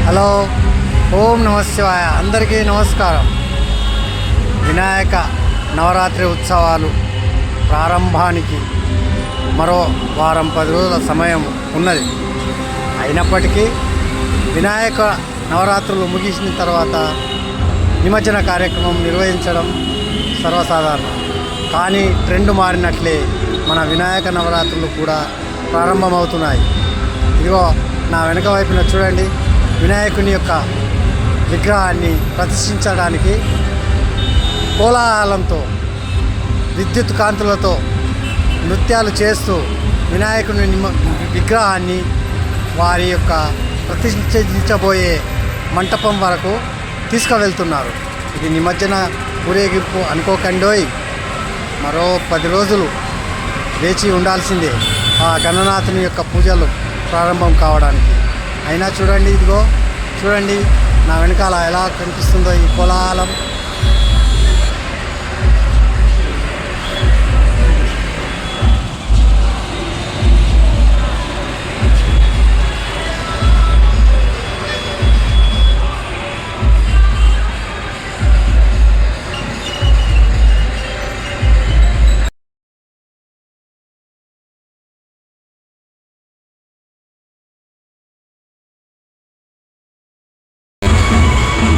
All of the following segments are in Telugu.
హలో, ఓం నమ శివాయ. అందరికీ నమస్కారం. వినాయక నవరాత్రి ఉత్సవాలు ప్రారంభానికి మరో వారం 10 రోజుల సమయం ఉన్నది. అయినప్పటికీ వినాయక నవరాత్రులు ముగిసిన తర్వాత నిమజ్జన కార్యక్రమం నిర్వహించడం సర్వసాధారణం. కానీ ట్రెండ్ మారినట్లే మన వినాయక నవరాత్రులు కూడా ప్రారంభమవుతున్నాయి. ఇదిగో నా వెనక వైపున చూడండి, వినాయకుని యొక్క విగ్రహాన్ని ప్రతిష్ఠించడానికి కోలాహలంతో, విద్యుత్ కాంతులతో నృత్యాలు చేస్తూ వినాయకుని విగ్రహాన్ని వారి యొక్క ప్రతిష్ఠించబోయే మంటపం వరకు తీసుకువెళ్తున్నారు. ఇది నిమజ్జన ఊరేగింపు అనుకోకండోయ్. మరో 10 రోజులు వేచి ఉండాల్సిందే ఆ గణనాథుని యొక్క పూజలు ప్రారంభం కావడానికి. అయినా చూడండి, ఇదిగో చూడండి నా వెనకాల ఎలా కనిపిస్తుందో ఈ కోలాహలం.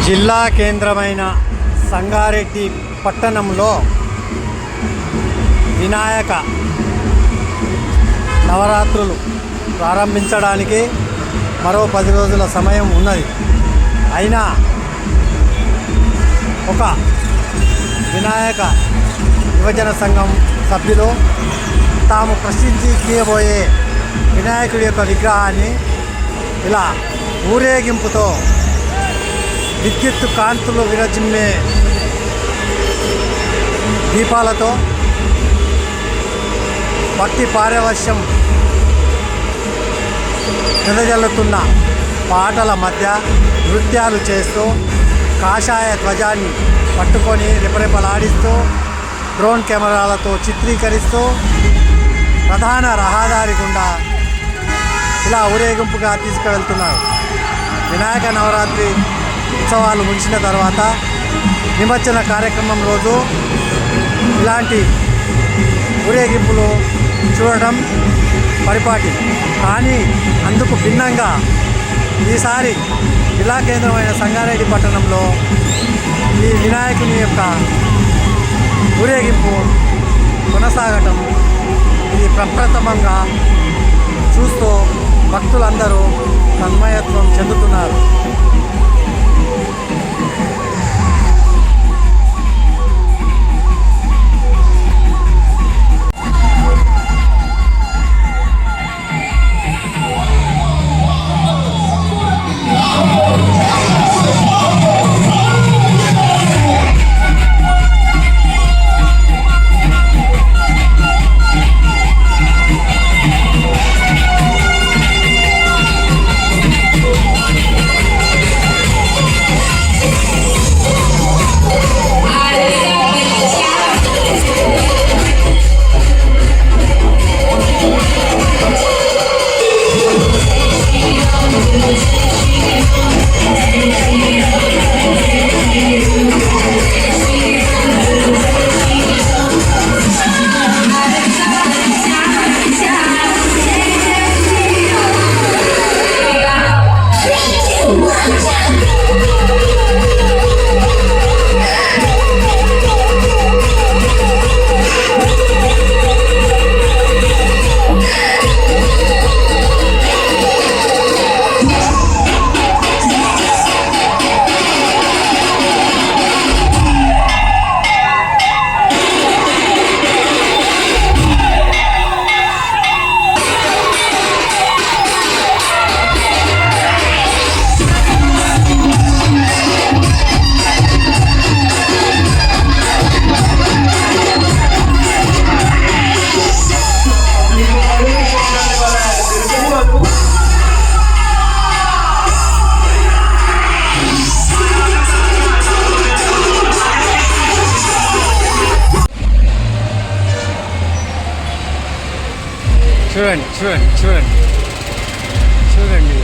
జిల్లా కేంద్రమైన సంగారెడ్డి పట్టణంలో వినాయక నవరాత్రులు ప్రారంభించడానికి మరో 10 రోజుల సమయం ఉన్నది. అయినా ఒక వినాయక యువజన సంఘం సభ్యులు తాము ప్రతిష్ఠించబోయే వినాయకుడి యొక్క విగ్రహాన్ని ఇలా ఊరేగింపుతో విద్యుత్ కాంతులు విరజిమ్మే దీపాలతో భక్తి పారవశ్యం వెదజల్లుతున్న పాటల మధ్య నృత్యాలు చేస్తూ కాషాయ ధ్వజాన్ని పట్టుకొని రెపరెపలాడిస్తూ డ్రోన్ కెమెరాలతో చిత్రీకరిస్తూ ప్రధాన రహదారి గుండా ఇలా ఊరేగింపుగా తీసుకువెళ్తున్నారు. వినాయక నవరాత్రి ఉత్సవాలు ముగిసిన తర్వాత నిమజ్జన కార్యక్రమం రోజు ఇలాంటి ఊరేగింపులు చూడడం పరిపాటి. కానీ అందుకు భిన్నంగా ఈసారి జిల్లా కేంద్రమైన సంగారెడ్డి పట్టణంలో ఈ వినాయకుని యొక్క ఊరేగింపు కొనసాగటం ఇది ప్రప్రథమంగా చూస్తూ భక్తులందరూ తన్మయత్వం చెందుతున్నారు. చూడండి చూడండి చూడండి చూడండి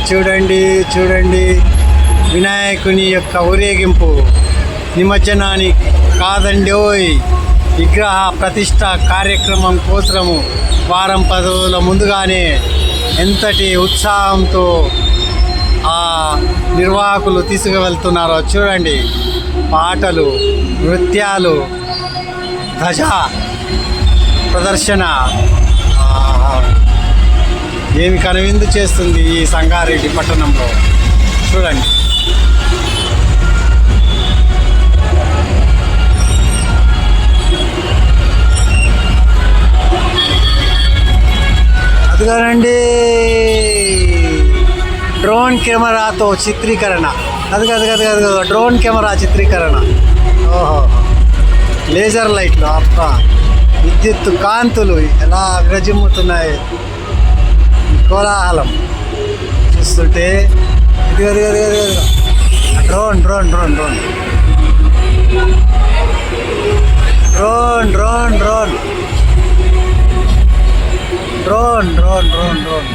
చూడండి చూడండి వినాయకుని యొక్క ఊరేగింపు నిమజ్జనానికి కాదండి ఓయ్ విగ్రహ ప్రతిష్ట కార్యక్రమం కోసము వారం 10 రోజుల ముందుగానే ఎంతటి ఉత్సాహంతో ఆ నిర్వాహకులు తీసుకువెళ్తున్నారో చూడండి. పాటలు, నృత్యాలు, ధ్వజ ప్రదర్శన ఏమి కనువిందు చేస్తుంది ఈ సంగారెడ్డి పట్టణంలో చూడండి. అదిగానండి డ్రోన్ కెమెరాతో చిత్రీకరణ, అది డ్రోన్ కెమెరా చిత్రీకరణ. ఓహో, లేజర్ లైట్లు, అప్ప విద్యుత్ కాంతులు ఎలా విరజిమ్ముతున్నాయి. కోలాహలం చూస్తుంటే drone drone drone drone drone drone drone drone drone drone drone